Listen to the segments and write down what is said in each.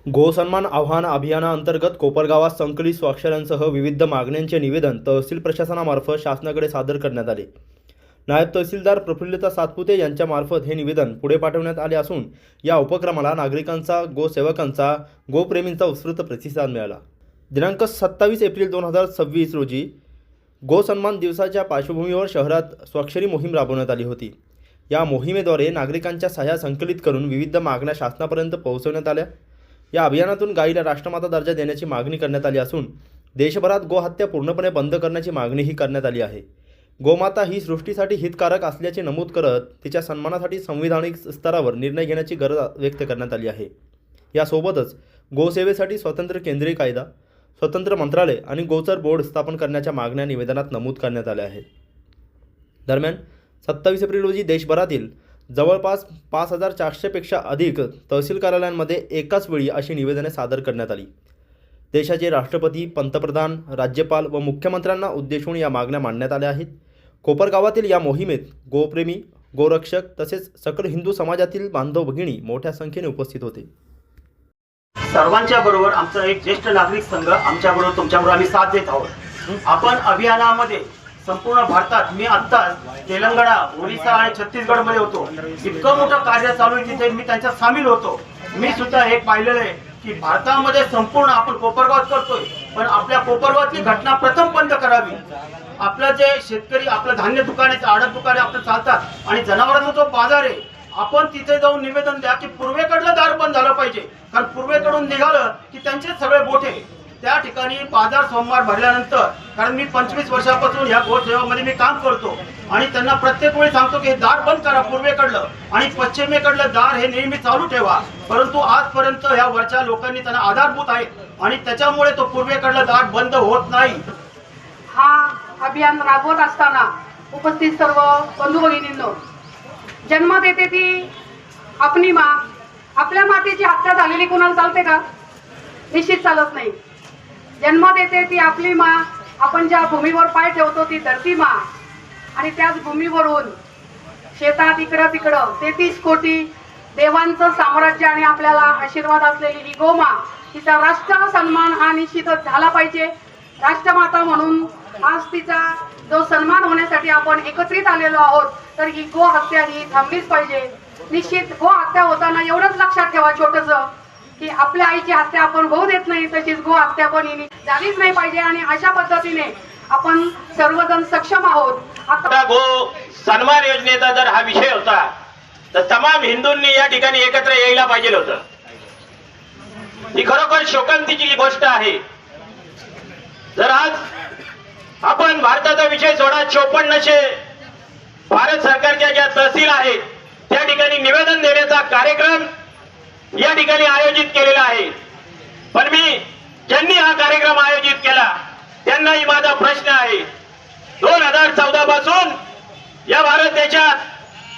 गो सन्मान आव्हान अभियानाअंतर्गत कोपरगावात संकलित स्वाक्षऱ्यांसह विविध मागण्यांचे निवेदन तहसील प्रशासनामार्फत शासनाकडे सादर करण्यात आले। नायब तहसीलदार प्रफुल्लता सातपुते यांच्यामार्फत हे निवेदन पुढे पाठवण्यात आले असून या उपक्रमाला नागरिकांचा, गोसेवकांचा, गोप्रेमींचा उत्स्फूर्त प्रतिसाद मिळाला। दिनांक 27 एप्रिल 2026 रोजी गो सन्मान दिवसाच्या पार्श्वभूमीवर शहरात स्वाक्षरी मोहीम राबवण्यात आली होती। या मोहिमेद्वारे नागरिकांच्या सह्या संकलित करून विविध मागण्या शासनापर्यंत पोहोचवण्यात आल्या। या अभियानातून गायीला राष्ट्रमाता दर्जा देण्याची मागणी करण्यात आली असून देशभरात गोहत्या पूर्णपणे बंद करण्याची मागणीही करण्यात आली आहे। गोमाता ही सृष्टीसाठी हितकारक असल्याचे नमूद करत तिच्या सन्मानासाठी संविधानिक स्तरावर निर्णय घेण्याची गरज व्यक्त करण्यात आली आहे। यासोबतच गोसेवेसाठी स्वतंत्र केंद्रीय कायदा, स्वतंत्र मंत्रालय आणि गोचर बोर्ड स्थापन करण्याच्या मागण्या निवेदनात नमूद करण्यात आल्या आहेत। दरम्यान 27 एप्रिल रोजी देशभरातील जवळपास 5400 पेक्षा अधिक तहसील कार्यालयांमध्ये एकाच वेळी अशी निवेदने सादर करण्यात आली। देशाचे राष्ट्रपती, पंतप्रधान, राज्यपाल व मुख्यमंत्र्यांना उद्देशून या मागण्या मांडण्यात आल्या आहेत। कोपरगावातील या मोहिमेत गोप्रेमी, गोरक्षक तसेच सकल हिंदू समाजातील बांधव भगिनी मोठ्या संख्येने उपस्थित होते। सर्वांच्या बरोबर आमचा एक ज्येष्ठ नागरिक संघ आमच्याबरोबर तुमच्याबरोबर आम्ही साथ देत आहोत। आपण अभियानामध्ये संपूर्ण भारतात मी आत्ता तेलंगणा, ओरिसा आणि छत्तीसगडमध्ये होतो। इतकं मोठं कार्य चालू आहे तिथे मी त्यांच्यात सामील होतो। मी सुद्धा हे पाहिलेलं आहे की भारतामध्ये संपूर्ण आपण कोपरगावात करतोय, पण आपल्या कोपरगावातली घटना प्रथम बंद करावी। आपलं जे शेतकरी आपलं धान्य दुकाने, आडत दुकाने आपलं चालतात आणि जनावरांचा जो बाजार आहे, आपण तिथे जाऊन निवेदन द्या की पूर्वेकडलं दार बंद झालं पाहिजे। कारण पूर्वेकडून निघालं की त्यांचे सगळे गोठे त्या ठिकाणी बाजार सोमवार भरल्यानंतर, कारण मी 25 वर्षापासून या गोसेवेमध्ये मी काम करतो आणि त्यांना प्रत्येक वेळी सांगतो की हे दार बंद करा पूर्वेकडलं आणि पश्चिमेकडलं दार हे नेहमी चालू ठेवा। परंतु आजपर्यंत या वरच्या लोकांनी त्यांना आधारभूत आहे आणि त्याच्यामुळे तो पूर्वेकडलं दार बंद होत नाही। हा अभियान राबवत असताना उपस्थित सर्व बंधू भगिनींनो, जन्म देते ती आपली माँ, आपल्या मातेची हत्या झालेली कुणाला चालते का? निश्चित चालत नाही। जन्म देते ती आपली माँ, आपण ज्या भूमीवर पाय ठेवतो ती धरती माँ आणि त्याच भूमीवरून शेतात इकडं तिकडं 33 कोटी देवांचं साम्राज्य आणि आपल्याला आशीर्वाद असलेली ही गोमाँ, तिचा राष्ट्र सन्मान हा निश्चितच झाला पाहिजे। राष्ट्रमाता म्हणून आज तिचा जो सन्मान होण्यासाठी आपण एकत्रित आलेलो आहोत, तर ही गो हत्या ही थांबलीच पाहिजे। निश्चित गो हत्या होताना एवढंच लक्षात ठेवा छोटंसं की आपल्या आईची हत्या आपण होऊ देत नाही, तशीच गो हत्या पण ही झालीच नाही पाहिजे आणि अशा पद्धतीने आपण सर्वजण सक्षम आहोत। आता गो सन्मान योजनेचा जर हा विषय होता तर तमाम हिंदूंनी या ठिकाणी एकत्र यायला पाहिजे होतं। ही खरोखर शोकांतीची गोष्ट आहे। जर आज आपण भारताचा विषय सोडा, 5400 भारत सरकारच्या ज्या तहसील आहेत त्या ठिकाणी निवेदन देण्याचा कार्यक्रम या ठिकाणी आयोजित केलेला आहे। पण मी ज्यांनी हा कार्यक्रम आयोजित केला त्यांनाही माझा प्रश्न आहे, 2014 पासून या भारत देशात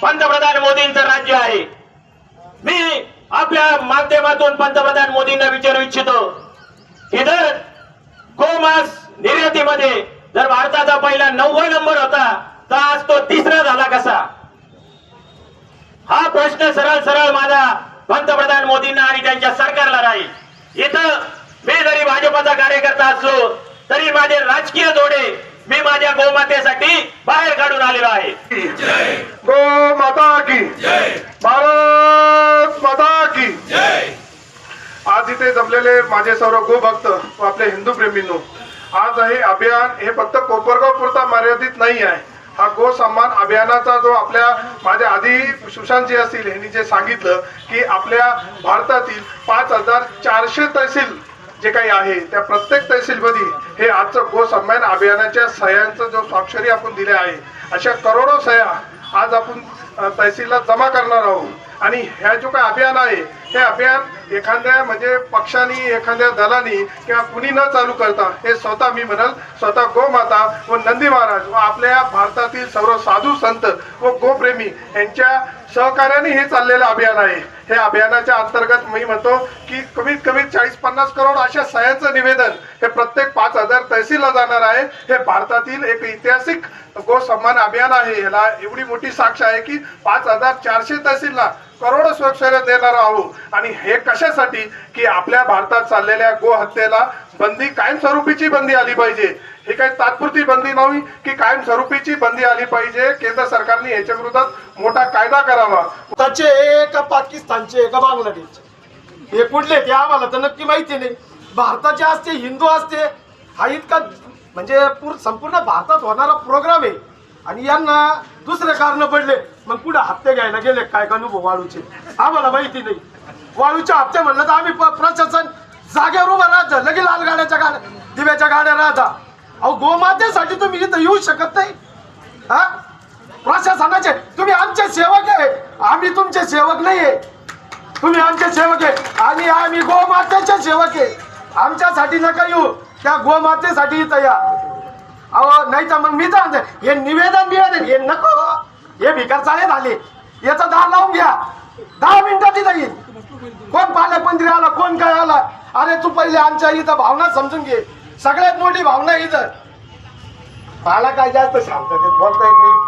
पंतप्रधान मोदींचं राज्य आहे। मी आपल्या माध्यमातून पंतप्रधान मोदींना विचारू इच्छितो की जर गोमांस निर्यातीमध्ये जर भारताचा पहिला 9वा नंबर होता तर आज तो 3रा झाला कसा? हा प्रश्न सरळ सरळ माझा पंतप्रधान मोदींना आणि त्यांच्या सरकारला राहील। इथं मी जरी भाजपचा कार्यकर्ता असलो तरी माझे राजकीय जोडे मी माझ्या गोमातेसाठी बाहेर काढून आलेलो आहे। गो माता की जय, भारत माता की जय। आज इथे जमलेले माझे सर्व गोभक्त व आपले हिंदू प्रेमींनो, आज हे अभियान हे फक्त कोपरगाव पुरता मर्यादित नाही आहे। हा गो सन्मान अभियानाचा जो आपल्या माझ्या आधी सुशांतजी असतील यांनी जे सांगितलं की आपल्या भारतातील 5400 तहसील जे काही आहे त्या प्रत्येक तहसीलमध्ये हे आजचं गो सन्मान अभियानाच्या सह्यांचं जो स्वाक्षरी आपण दिले आहे, अशा करोडो सह्या आज आपण तहसीलला जमा करणार आहोत। आणि ह्या जो काय अभियान आहे हे अभियान एखाद्या म्हणजे पक्षांनी, एखाद्या दलांनी किंवा कुणी न चालू करता हे स्वतः मी म्हणाल स्वतः गोमाता व नंदी महाराज व आपल्या भारतातील सर्व साधू संत व गोप्रेमी यांच्या सहकार्याने हे चाललेलं अभियान आहे। हे अभियानाच्या अंतर्गत मी म्हणतो की कमीत कमी 40-50 करोड अशा सह्यांचं निवेदन हे प्रत्येक 5000 तहसीलला जाणार आहे। हे भारतातील एक ऐतिहासिक गो सन्मान अभियान आहे। याला एवढी मोठी साक्ष आहे की 5400 तहसीलला करोडो स्वयंसेवक देणार आहोत आणि हे कशासाठी की आपल्या भारतात चाललेल्या गोहत्येला बंदी कायमस्वरूपीची बंदी आली पाहिजे. ही काही तात्पुरती बंदी नाही की कायमस्वरूपीची बंदी आली पाहिजे. केंद्र सरकारने याच्या विरोधात मोठा कायदा करावा. भारताचे का पाकिस्तानचे का बांगलादेशचे हे कुठले ते आम्हाला तर नक्की माहिती नाही. भारताचे असते हिंदू असते हा इतका म्हणजे संपूर्ण भारतात होणारा प्रोग्राम आहे आणि यांना दुसरे कारण पडले मग पुढे हप्ते घ्यायला गेले काय का अनुभव वाळूचे आम्हाला माहिती नाही. वाळूचे हप्ते म्हणलं तर आम्ही प्रशासन जागेवर उभं राहतं लगे लाल गाड्याच्या गाड्या दिव्याच्या गाड्या राहता. अहो गोमातेसाठी तुम्ही इथं येऊ शकत नाही. हा प्रशासनाचे तुम्ही आमचे सेवक आहे आम्ही तुमचे सेवक नाही आहे. तुम्ही आमचे सेवक आहे आणि आम्ही गोमातेचे सेवक आहे. आमच्यासाठी नका येऊ त्या गोमातेसाठी इथं या. अहो नाही तर मग मी तर हे निवेदन हे नको हे भिकार चाळे झाले याचा दार लावून घ्या 10 मिनिटात इथं येईल. कोण पालकमंत्री आला कोण काय आला अरे तू पहिले आमच्या इथं भावना समजून घे. सगळ्यात मोठी भावना इथं मला काय जास्त शांततेत बोलता येत नाही.